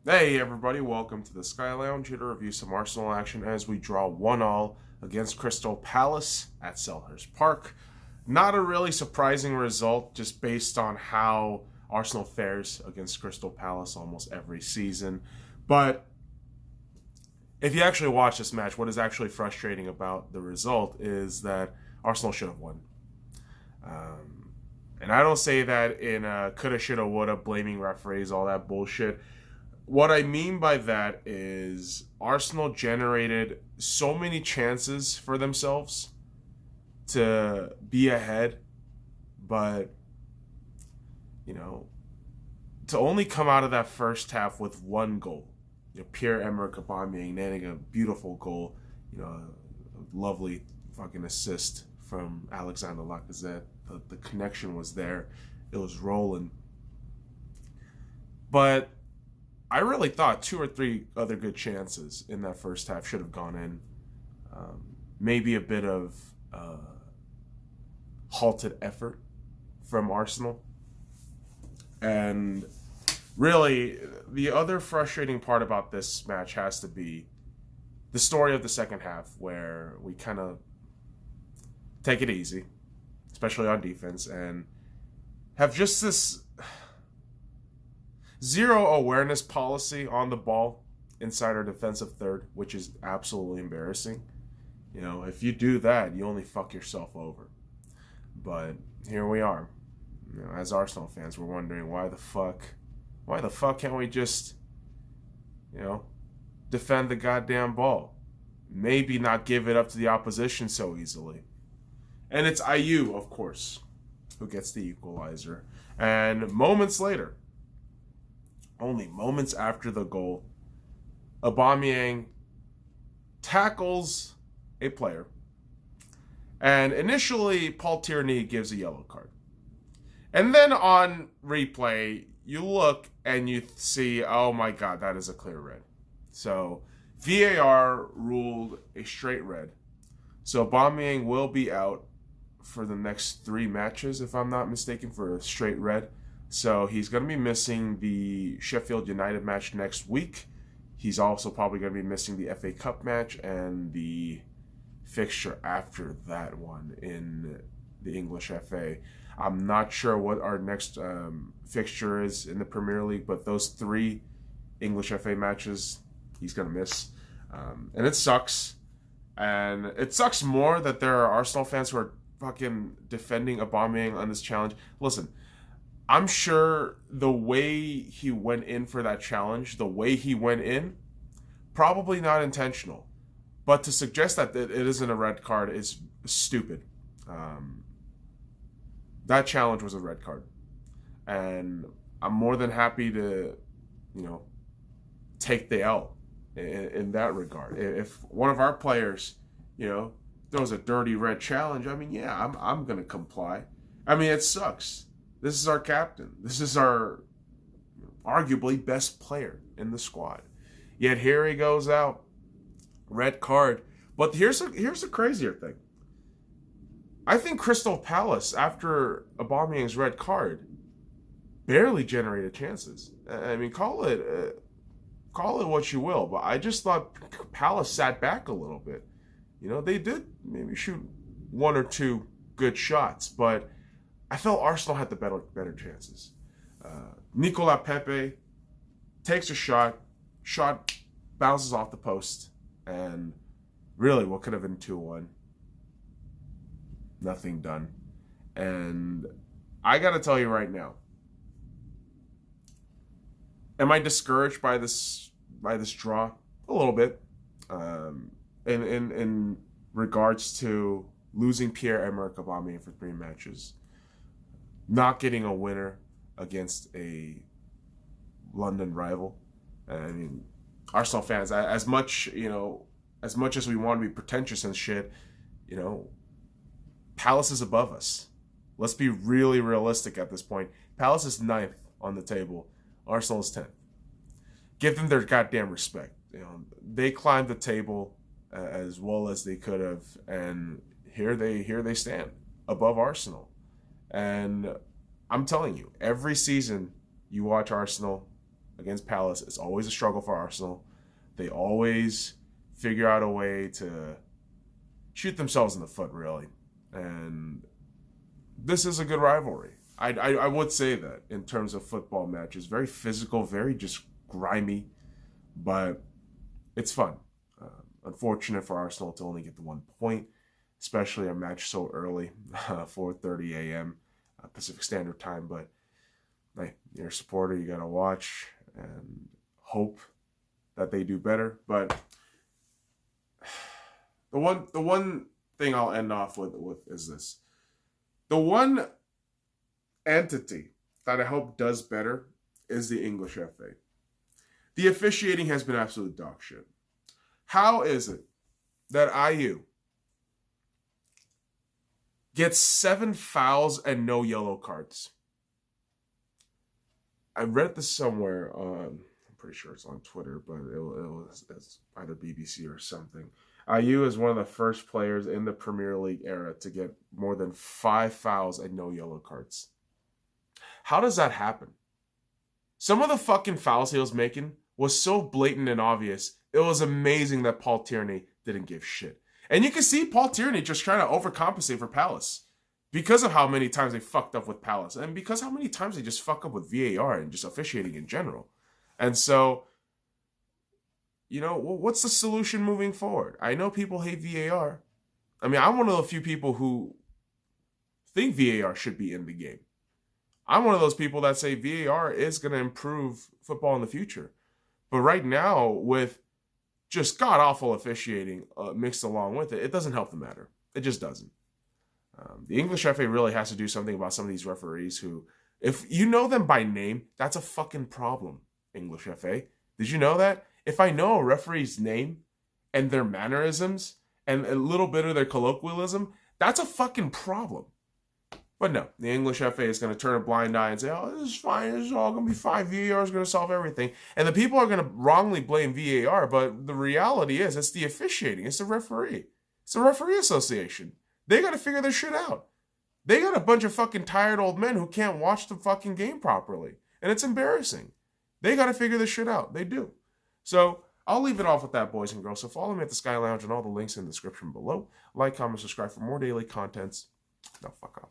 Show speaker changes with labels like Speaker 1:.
Speaker 1: Hey everybody, welcome to the SkyLounge, here to review some Arsenal action as we draw 1-all against Crystal Palace at Selhurst Park. Not a really surprising result, just based on how Arsenal fares against Crystal Palace almost every season. But if you actually watch this match, what is actually frustrating about the result is that Arsenal should have won. And I don't say that in a coulda, shoulda, woulda, blaming referees, all that bullshit. What I mean by that is Arsenal generated so many chances for themselves to be ahead, but, to only come out of that first half with one goal. Pierre-Emerick Aubameyang netting a beautiful goal, a lovely fucking assist from Alexander Lacazette. The connection was there. It was rolling. But I really thought 2 or 3 other good chances in that first half should have gone in. Maybe a bit of halted effort from Arsenal. And really, the other frustrating part about this match has to be the story of the second half, where we kind of take it easy, especially on defense, and have just this zero awareness policy on the ball inside our defensive third, which is absolutely embarrassing. If you do that, you only fuck yourself over. But here we are. As Arsenal fans, we're wondering why the fuck can't we just, defend the goddamn ball? Maybe not give it up to the opposition so easily. And it's Ayew, of course, who gets the equalizer. And moments later, only moments after the goal, Aubameyang tackles a player. And initially, Paul Tierney gives a yellow card. And then on replay, you look and you see, oh my God, that is a clear red. So VAR ruled a straight red. So Aubameyang will be out for the next 3 matches, if I'm not mistaken, for a straight red. So he's going to be missing the Sheffield United match next week. He's also probably going to be missing the FA Cup match and the fixture after that one in the English FA. I'm not sure what our next fixture is in the Premier League, but those 3 English FA matches he's going to miss. And it sucks. And it sucks more that there are Arsenal fans who are fucking defending Aubameyang on this challenge. Listen, I'm sure the way he went in for that challenge, the way he went in, probably not intentional. But to suggest that it isn't a red card is stupid. That challenge was a red card. And I'm more than happy to, take the L in that regard. If one of our players, throws a dirty red challenge, I'm going to comply. It sucks. This is our captain. This is our arguably best player in the squad. Yet here he goes out. Red card. But here's a crazier thing. I think Crystal Palace, after Aubameyang's red card, barely generated chances. Call it what you will, but I just thought Palace sat back a little bit. They did maybe shoot 1 or 2 good shots, but I felt Arsenal had the better chances. Nicolas Pepe takes a shot bounces off the post, and really what could have been 2-1. Nothing done. And I gotta tell you right now, am I discouraged by this draw? A little bit. In regards to losing Pierre-Emerick Aubameyang for 3 matches, not getting a winner against a London rival. Arsenal fans, as much as we want to be pretentious and shit, Palace is above us. Let's be really realistic at this point. Palace is 9th on the table. Arsenal is 10th. Give them their goddamn respect. They climbed the table as well as they could have, and here they stand above Arsenal. And I'm telling you, every season you watch Arsenal, against Palace. It's always a struggle for Arsenal. They always figure out a way to shoot themselves in the foot, really. And this is a good rivalry. I would say that in terms of football matches. Very physical, very just grimy, but it's fun. Unfortunate for Arsenal to only get the 1 point, especially a match so early, 4:30 a.m. Pacific Standard Time. But hey, you're a supporter, you gotta watch and hope that they do better. But the one thing I'll end off with is this: the one entity that I hope does better is the English FA. The officiating has been absolute dog shit. How is it that Ayew gets 7 fouls and no yellow cards? I read this somewhere on, I'm pretty sure it's on Twitter, but it's either BBC or something. Ayew is one of the first players in the Premier League era to get more than 5 fouls and no yellow cards. How does that happen? Some of the fucking fouls he was making was so blatant and obvious. It was amazing that Paul Tierney didn't give shit. And you can see Paul Tierney just trying to overcompensate for Palace because of how many times they fucked up with Palace and because how many times they just fuck up with VAR and just officiating in general. And so, you know, what's the solution moving forward? I know people hate VAR. I mean, I'm one of the few people who think VAR should be in the game. I'm one of those people that say VAR is going to improve football in the future. But right now, with just god-awful officiating mixed along with it, it doesn't help the matter. It just doesn't. The English FA really has to do something about some of these referees who, if you know them by name, that's a fucking problem, English FA. Did you know that? If I know a referee's name and their mannerisms and a little bit of their colloquialism, that's a fucking problem. But no, the English FA is going to turn a blind eye and say, oh, this is fine, this is all going to be fine, VAR is going to solve everything. And the people are going to wrongly blame VAR, but the reality is it's the officiating, it's the referee. It's the referee association. They got to figure their shit out. They got a bunch of fucking tired old men who can't watch the fucking game properly. And it's embarrassing. They got to figure this shit out. They do. So I'll leave it off with that, boys and girls. So follow me at the Sky Lounge and all the links in the description below. Like, comment, subscribe for more daily contents. Now fuck off.